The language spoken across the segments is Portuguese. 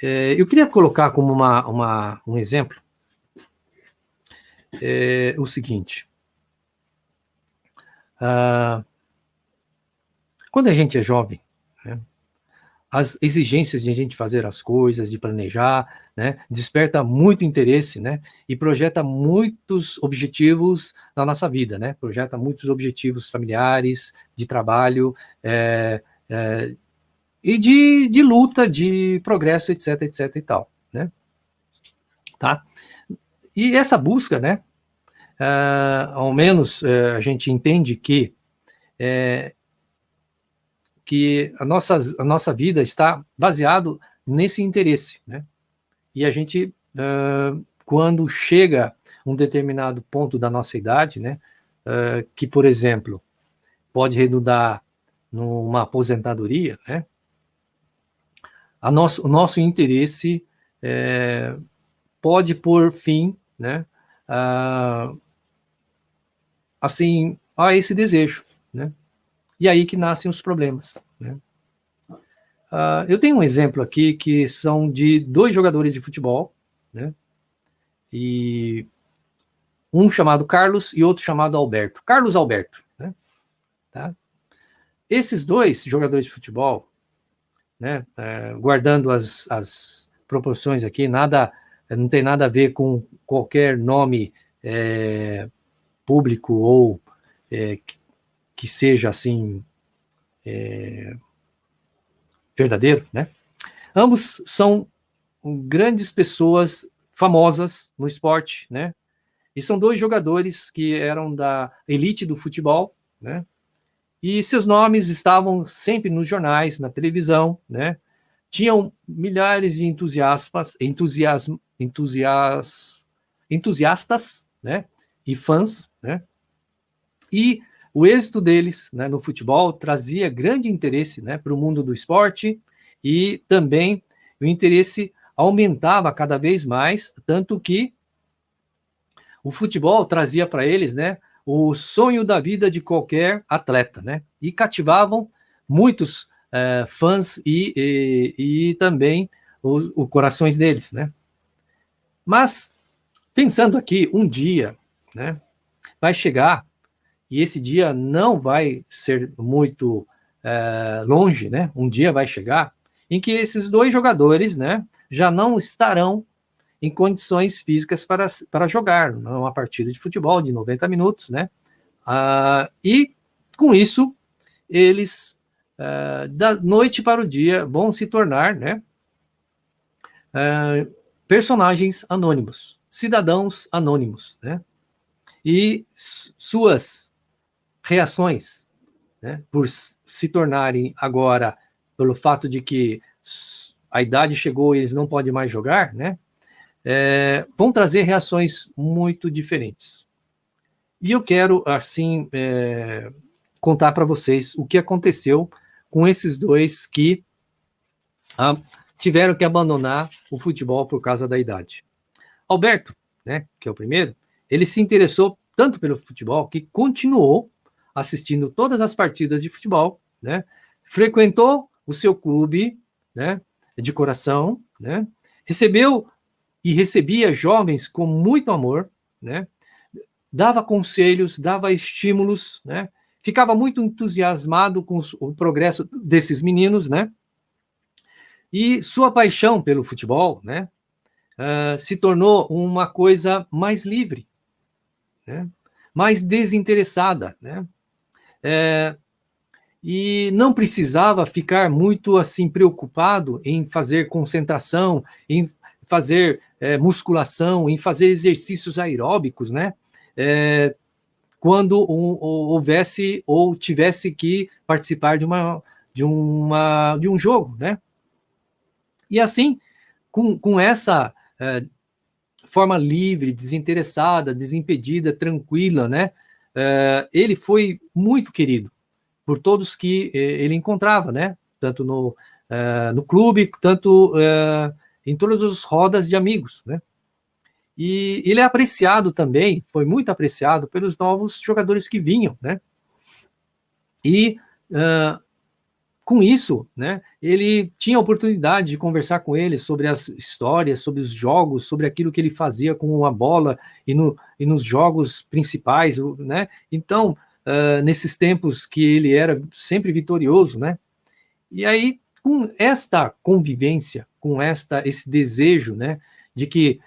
Eu queria colocar como um exemplo o seguinte. Quando a gente é jovem, né, as exigências de a gente fazer as coisas, de planejar, né, desperta muito interesse, né, e projeta muitos objetivos na nossa vida, né, projeta muitos objetivos familiares, de trabalho, e de luta, de progresso, etc, etc e tal, né, tá? E essa busca, né, ao menos a gente entende que a nossa vida está baseado nesse interesse, né? E a gente, quando chega um determinado ponto da nossa idade, né, que, por exemplo, pode redundar numa aposentadoria, né, o nosso interesse pode pôr fim, né, assim, a esse desejo, né? E aí que nascem os problemas, né? Eu tenho um exemplo aqui que são de 2 jogadores de futebol, né? E um chamado Carlos e outro chamado Alberto. Carlos Alberto, né? Tá? Esses 2 jogadores de futebol, né, guardando as proporções aqui, não tem nada a ver com qualquer nome público ou que seja assim verdadeiro, né? Ambos são grandes pessoas famosas no esporte, né? E são 2 jogadores que eram da elite do futebol, né? E seus nomes estavam sempre nos jornais, na televisão, né? Tinham milhares de entusiastas, né? E fãs, né? E o êxito deles, né, no futebol trazia grande interesse, né, para o mundo do esporte, e também o interesse aumentava cada vez mais, tanto que o futebol trazia para eles, né, o sonho da vida de qualquer atleta, né, e cativavam muitos fãs e também os corações deles, né. Mas, pensando aqui, um dia, né, vai chegar, e esse dia não vai ser muito longe, né, um dia vai chegar, em que esses 2 jogadores, né, já não estarão em condições físicas para jogar uma partida de futebol de 90 minutos, né? E com isso, eles, da noite para o dia, vão se tornar, né, personagens anônimos, cidadãos anônimos, né? E suas reações, né, por se tornarem agora, pelo fato de que a idade chegou e eles não podem mais jogar, né? Vão trazer reações muito diferentes. E eu quero, assim, contar para vocês o que aconteceu com esses 2 que tiveram que abandonar o futebol por causa da idade. Alberto, né, que é o primeiro, ele se interessou tanto pelo futebol que continuou assistindo todas as partidas de futebol, né, frequentou o seu clube, né, de coração, né, recebia jovens com muito amor, né? Dava conselhos, dava estímulos, né? Ficava muito entusiasmado com o progresso desses meninos, né? E sua paixão pelo futebol, né, se tornou uma coisa mais livre, né? Mais desinteressada, né? E não precisava ficar muito assim preocupado em fazer concentração, em fazer musculação, em fazer exercícios aeróbicos, né? Quando houvesse ou tivesse que participar de um jogo, né? E assim, com essa forma livre, desinteressada, desimpedida, tranquila, né? Ele foi muito querido por todos que ele encontrava, né? Tanto no clube, tanto em todas as rodas de amigos, né? E ele é apreciado também, foi muito apreciado pelos novos jogadores que vinham, né? E com isso, né, ele tinha a oportunidade de conversar com ele sobre as histórias, sobre os jogos, sobre aquilo que ele fazia com a bola e nos jogos principais, né? Então, nesses tempos que ele era sempre vitorioso, né? E aí, com esta convivência, com esse desejo, né, de que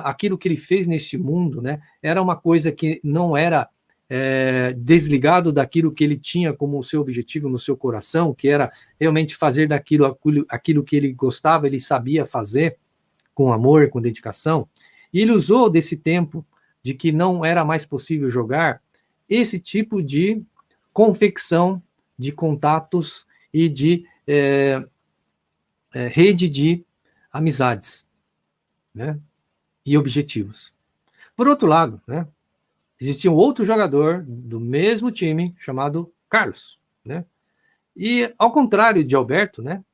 aquilo que ele fez neste mundo, né, era uma coisa que não era desligado daquilo que ele tinha como seu objetivo no seu coração, que era realmente fazer aquilo que ele gostava, ele sabia fazer com amor, com dedicação. E ele usou desse tempo de que não era mais possível jogar esse tipo de confecção de contatos e de rede de amizades, né, e objetivos. Por outro lado, né, existia um outro jogador do mesmo time chamado Carlos, né? E ao contrário de Alberto, né?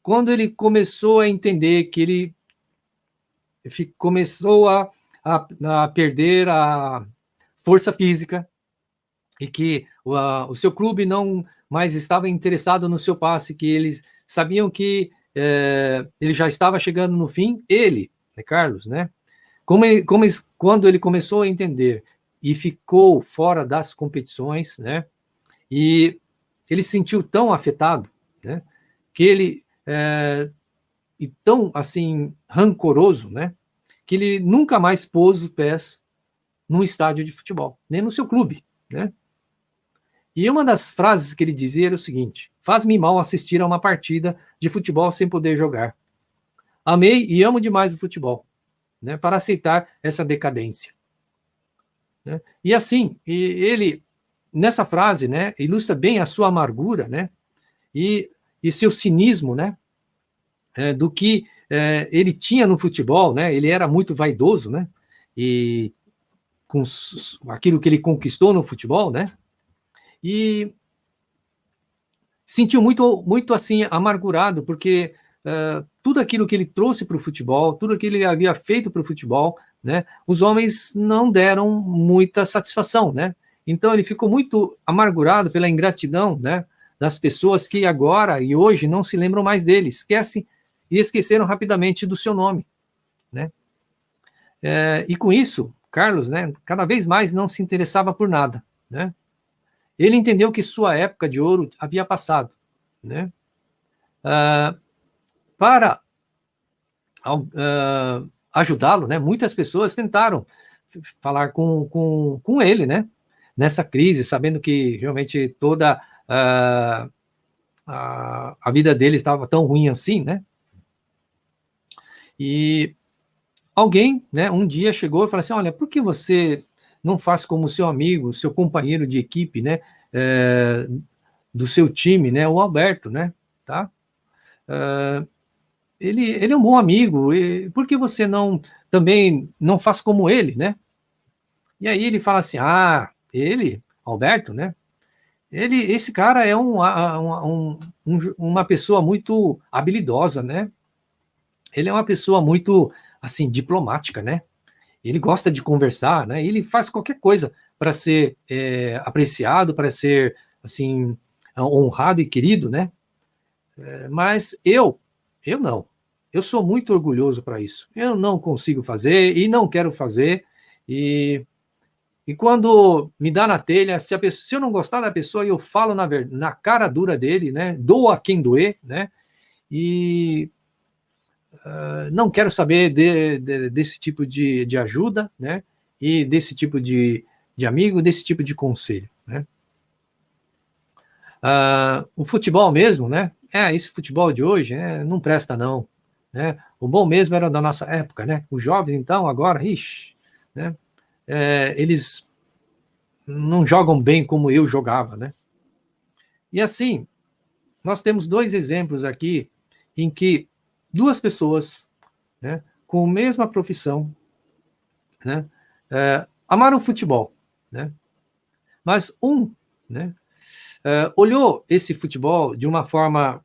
Quando ele começou a entender que ele começou a perder a força física e que o seu clube não mais estava interessado no seu passe, que eles sabiam que ele já estava chegando no fim, né, Carlos, né? Quando ele começou a entender e ficou fora das competições, né? E ele se sentiu tão afetado, né? Que ele e tão assim rancoroso, né? Que ele nunca mais pôs os pés num estádio de futebol, nem no seu clube, né? E uma das frases que ele dizia era o seguinte: faz-me mal assistir a uma partida de futebol sem poder jogar. Amei e amo demais o futebol, né, para aceitar essa decadência. Né? E assim, ele, nessa frase, né, ilustra bem a sua amargura, né, e seu cinismo, né, do que ele tinha no futebol, né, ele era muito vaidoso, né, e com aquilo que ele conquistou no futebol, né, e sentiu muito, muito assim, amargurado, porque tudo aquilo que ele trouxe para o futebol, tudo aquilo que ele havia feito para o futebol, né, os homens não deram muita satisfação, né? Então ele ficou muito amargurado pela ingratidão, né, das pessoas que agora e hoje não se lembram mais dele, esquecem e esqueceram rapidamente do seu nome, né? E com isso, Carlos, né, cada vez mais não se interessava por nada, né? Ele entendeu que sua época de ouro havia passado, né? Para ajudá-lo, né? Muitas pessoas tentaram falar com ele, né? Nessa crise, sabendo que realmente toda a vida dele estava tão ruim assim, né? E alguém, né? Um dia chegou e falou assim: olha, por que você não faz como seu amigo, seu companheiro de equipe, né? Do seu time, né? O Alberto, né? Tá? Ele é um bom amigo, e por que você também não faz como ele, né? E aí ele fala assim, ele, Alberto, né? Esse cara é uma pessoa muito habilidosa, né? Ele é uma pessoa muito, assim, diplomática, né? Ele gosta de conversar, né? Ele faz qualquer coisa para ser apreciado, para ser, assim, honrado e querido, né? Mas eu não. Eu sou muito orgulhoso para isso. Eu não consigo fazer e não quero fazer. E quando me dá na telha, se eu não gostar da pessoa, eu falo na cara dura dele, né? Dou a quem doer, né? E não quero saber desse tipo de ajuda, né? E desse tipo de amigo, desse tipo de conselho, né? O futebol mesmo, né? Esse futebol de hoje não presta, não. Né? O bom mesmo era da nossa época, né? Os jovens, então, agora, né? Eles não jogam bem como eu jogava, né? E assim, nós temos dois exemplos aqui em que duas pessoas, né, com a mesma profissão, né, amaram o futebol, né? Mas né, olhou esse futebol de uma forma,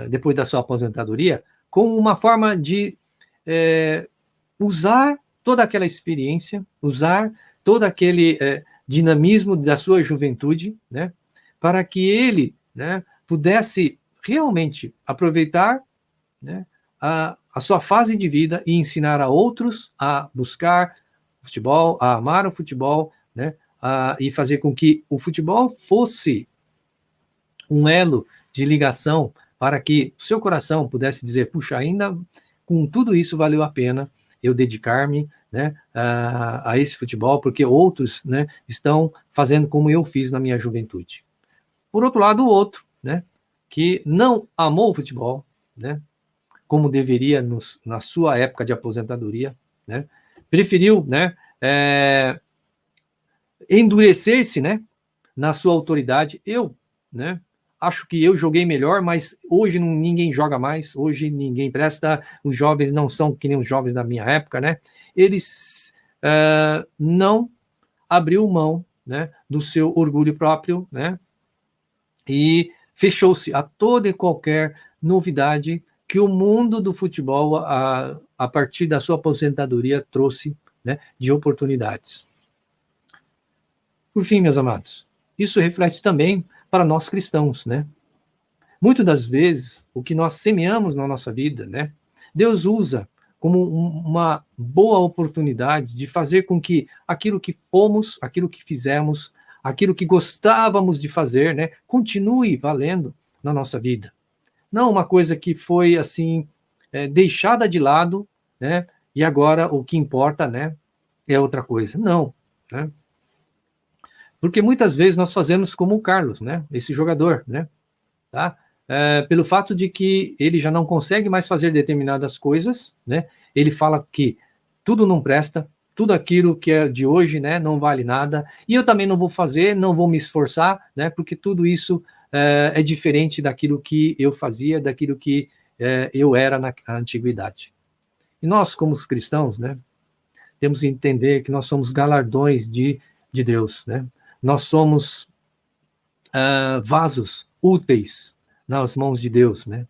depois da sua aposentadoria, como uma forma de usar toda aquela experiência, usar todo aquele dinamismo da sua juventude, né, para que ele, né, pudesse realmente aproveitar, né, a sua fase de vida e ensinar a outros a buscar futebol, a amar o futebol, né, e fazer com que o futebol fosse um elo de ligação para que o seu coração pudesse dizer, puxa, ainda com tudo isso valeu a pena eu dedicar-me, né, a esse futebol, porque outros, né, estão fazendo como eu fiz na minha juventude. Por outro lado, o outro, né, que não amou o futebol, né, como deveria na sua época de aposentadoria, né, preferiu, né, endurecer-se, né, na sua autoridade. Eu, né, acho que eu joguei melhor, mas hoje ninguém joga mais, hoje ninguém presta, os jovens não são que nem os jovens da minha época, né? Eles não abriu mão, né, do seu orgulho próprio, né? E fechou-se a toda e qualquer novidade que o mundo do futebol, a partir da sua aposentadoria, trouxe, né, de oportunidades. Por fim, meus amados, isso reflete também para nós cristãos, né? Muitas das vezes, o que nós semeamos na nossa vida, né, Deus usa como uma boa oportunidade de fazer com que aquilo que fomos, aquilo que fizemos, aquilo que gostávamos de fazer, né, continue valendo na nossa vida. Não uma coisa que foi, assim, deixada de lado, né, e agora o que importa, né, é outra coisa. Não, né? Porque muitas vezes nós fazemos como o Carlos, né, esse jogador, né, tá? Pelo fato de que ele já não consegue mais fazer determinadas coisas, né? Ele fala que tudo não presta, tudo aquilo que é de hoje, né, não vale nada, e eu também não vou fazer, não vou me esforçar, né, porque tudo isso é diferente daquilo que eu fazia, daquilo que eu era na antiguidade. E nós, como os cristãos, né, temos que entender que nós somos galardões de Deus, né? Nós somos vasos úteis nas mãos de Deus, né?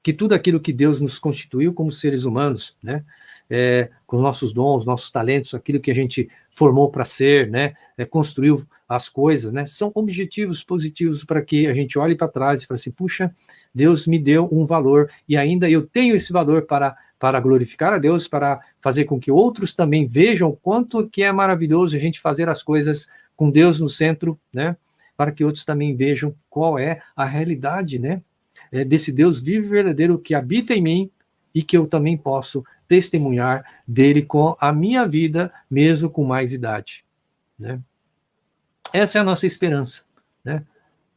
Que tudo aquilo que Deus nos constituiu como seres humanos, né? Com os nossos dons, nossos talentos, aquilo que a gente formou para ser, né? Construiu as coisas, né? São objetivos positivos para que a gente olhe para trás e fale assim, puxa, Deus me deu um valor e ainda eu tenho esse valor para glorificar a Deus, para fazer com que outros também vejam o quanto que é maravilhoso a gente fazer as coisas com Deus no centro, né? Para que outros também vejam qual é a realidade, né, desse Deus vivo e verdadeiro que habita em mim e que eu também posso testemunhar dele com a minha vida, mesmo com mais idade, né? Essa é a nossa esperança, né?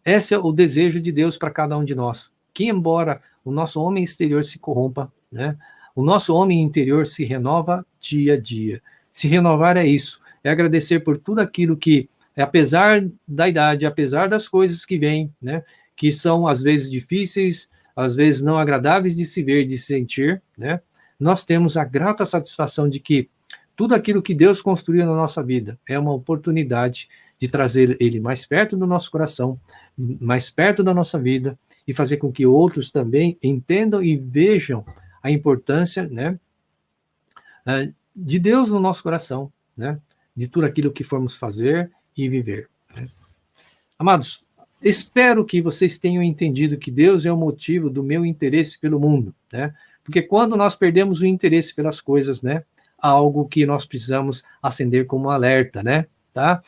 Esse é o desejo de Deus para cada um de nós, que embora o nosso homem exterior se corrompa, né, o nosso homem interior se renova dia a dia. Se renovar é isso, é agradecer por tudo aquilo que apesar da idade, apesar das coisas que vêm, né, que são às vezes difíceis, às vezes não agradáveis de se ver, de se sentir, né, nós temos a grata satisfação de que tudo aquilo que Deus construiu na nossa vida é uma oportunidade de trazer Ele mais perto do nosso coração, mais perto da nossa vida e fazer com que outros também entendam e vejam a importância, né, de Deus no nosso coração, né, de tudo aquilo que formos fazer e viver. Né? Amados, espero que vocês tenham entendido que Deus é o motivo do meu interesse pelo mundo, né? Porque quando nós perdemos o interesse pelas coisas, né, há algo que nós precisamos acender como alerta, né? Tá?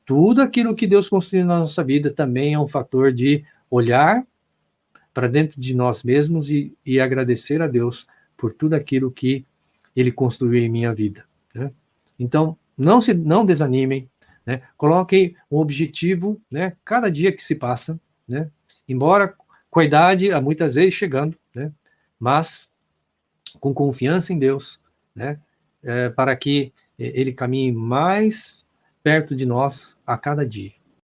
Tudo aquilo que Deus construiu na nossa vida também é um fator de olhar para dentro de nós mesmos e agradecer a Deus por tudo aquilo que Ele construiu em minha vida. Né? Então, não desanimem, né? Coloquem um objetivo, né? Cada dia que se passa, né? Embora com a idade, muitas vezes chegando, né? Mas com confiança em Deus, né? Para que Ele caminhe mais perto de nós a cada dia.